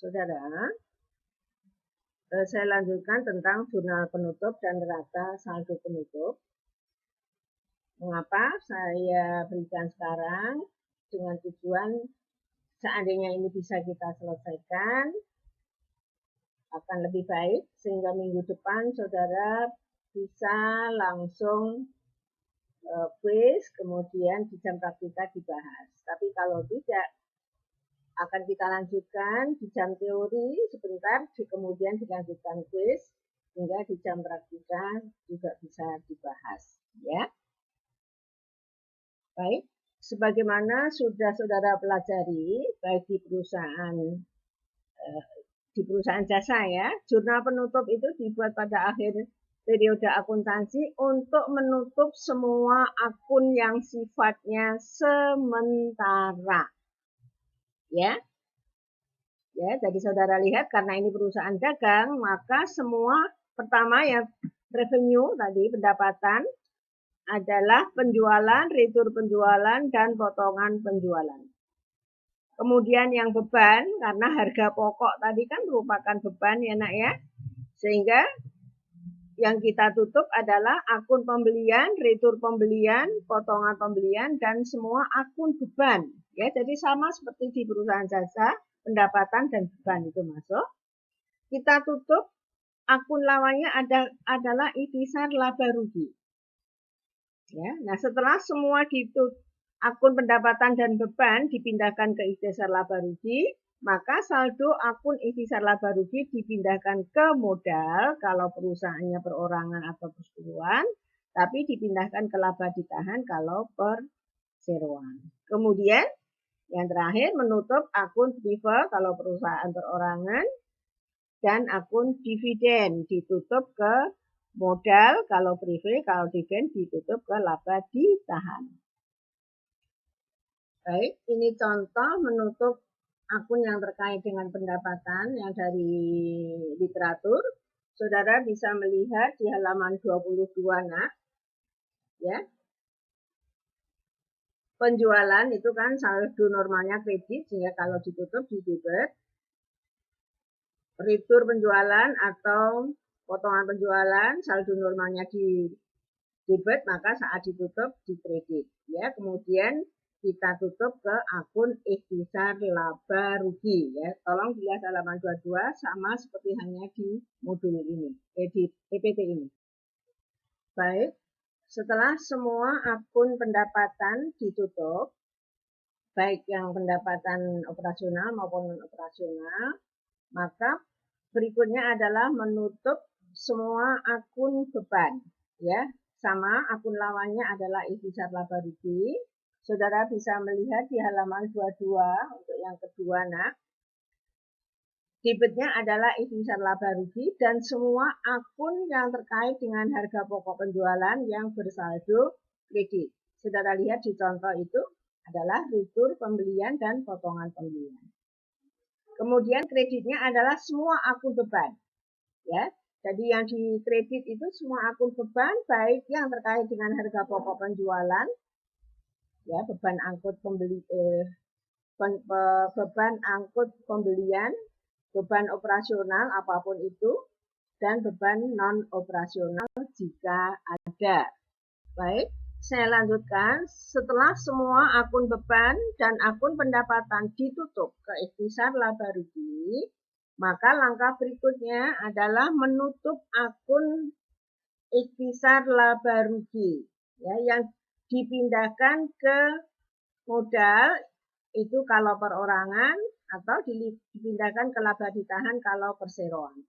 Saudara, saya lanjutkan tentang jurnal penutup dan neraca saldo penutup. Mengapa saya berikan sekarang? Dengan tujuan seandainya ini bisa kita selesaikan, akan lebih baik sehingga minggu depan saudara bisa langsung quiz, kemudian di jam praktika dibahas. Tapi kalau tidak, akan kita lanjutkan di jam teori sebentar, kemudian dilanjutkan quiz, hingga di jam praktika juga bisa dibahas. Ya, baik. Sebagaimana sudah saudara pelajari, baik di perusahaan jasa ya, jurnal penutup itu dibuat pada akhir periode akuntansi untuk menutup semua akun yang sifatnya sementara. Ya, jadi saudara lihat karena ini perusahaan dagang, maka semua pertama ya revenue tadi pendapatan adalah penjualan, retur penjualan, dan potongan penjualan. Kemudian yang beban, karena harga pokok tadi kan merupakan beban ya nak ya. Sehingga yang kita tutup adalah akun pembelian, retur pembelian, potongan pembelian, dan semua akun beban. Ya, jadi sama seperti di perusahaan jasa, pendapatan dan beban itu masuk. Kita tutup akun lawannya adalah ikhtisar laba rugi. Ya, nah setelah semua akun pendapatan dan beban dipindahkan ke ikhtisar laba rugi, maka saldo akun ikhtisar laba rugi dipindahkan ke modal kalau perusahaannya perorangan atau perseroan, tapi dipindahkan ke laba ditahan kalau perseroan. Kemudian yang terakhir menutup akun prive kalau perusahaan perorangan dan akun dividen ditutup ke modal kalau prive, kalau dividen ditutup ke laba ditahan. Baik, ini contoh menutup akun yang terkait dengan pendapatan yang dari literatur. Saudara bisa melihat di halaman 22 nak. Ya. Penjualan itu kan saldo normalnya kredit, sehingga kalau ditutup di debit. Retur penjualan atau potongan penjualan saldo normalnya di debit, maka saat ditutup di kredit. Ya, kemudian kita tutup ke akun ikhtisar laba rugi. Ya, tolong dilihat halaman 22 sama seperti hanya di modul ini, di PPT ini. Baik, setelah semua akun pendapatan ditutup, baik yang pendapatan operasional maupun non-operasional, maka berikutnya adalah menutup semua akun beban. Ya, sama akun lawannya adalah ikhtisar laba rugi. Saudara bisa melihat di halaman 22 untuk yang kedua nak. Debitnya adalah ikhtisar laba rugi dan semua akun yang terkait dengan harga pokok penjualan yang bersaldo kredit. Saudara lihat di contoh itu adalah retur pembelian dan potongan pembelian. Kemudian kreditnya adalah semua akun beban. Ya, jadi yang di kredit itu semua akun beban, baik yang terkait dengan harga pokok penjualan, ya beban angkut beban angkut pembelian, beban operasional apapun itu, dan beban non operasional jika ada. Baik, saya lanjutkan. Setelah semua akun beban dan akun pendapatan ditutup ke ikhtisar laba rugi, maka langkah berikutnya adalah menutup akun ikhtisar laba rugi, ya, yang dipindahkan ke modal itu kalau perorangan atau dipindahkan ke laba ditahan kalau perseroan.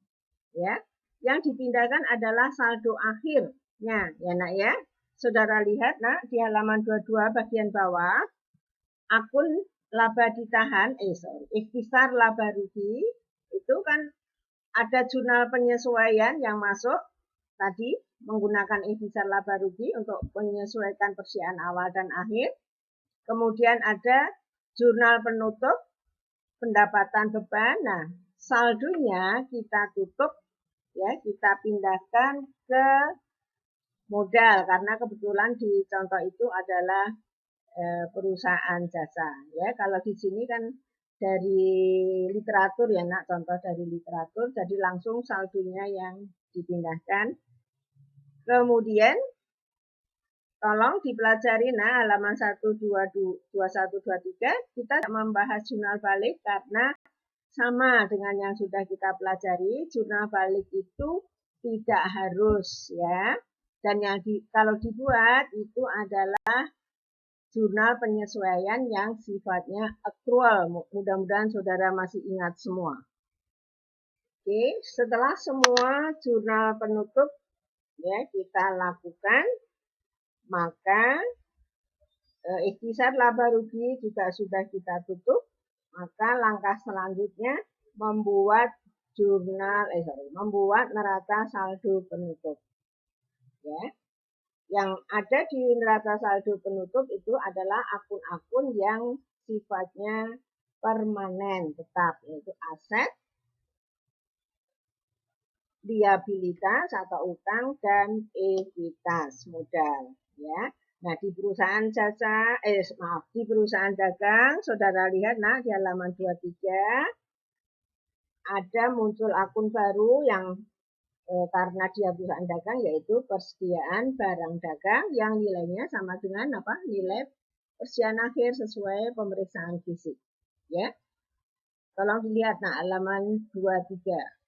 Ya, yang dipindahkan adalah saldo akhirnya, ya nak ya. Saudara lihat nak di halaman 22 bagian bawah, akun laba ditahan, ikhtisar laba rugi, itu kan ada jurnal penyesuaian yang masuk tadi menggunakan ikhtisar laba rugi untuk menyesuaikan persiaan awal dan akhir. Kemudian ada jurnal penutup pendapatan beban. Nah, saldonya kita tutup, ya, kita pindahkan ke modal karena kebetulan di contoh itu adalah perusahaan jasa. Ya, kalau di sini kan dari literatur ya nak, contoh dari literatur, jadi langsung saldonya yang dipindahkan. Kemudian tolong dipelajari nah halaman 2123 kita membahas jurnal balik karena sama dengan yang sudah kita pelajari, jurnal balik itu tidak harus ya. Dan yang kalau dibuat itu adalah jurnal penyesuaian yang sifatnya aktual. Mudah-mudahan saudara masih ingat semua. Oke, setelah semua jurnal penutup ya kita lakukan, maka ikhtisar laba rugi juga sudah kita tutup. Maka langkah selanjutnya membuat membuat neraca saldo penutup. Ya. Yang ada di neraca saldo penutup itu adalah akun-akun yang sifatnya permanen tetap, yaitu aset, liabilitas atau utang, dan ekuitas modal. Ya. Nah, di perusahaan di perusahaan dagang, saudara lihat nah di halaman 23 ada muncul akun baru yang karena dia perusahaan dagang yaitu persediaan barang dagang yang nilainya sama dengan apa? Nilai persediaan akhir sesuai pemeriksaan fisik. Ya. Tolong dilihat nah halaman 23.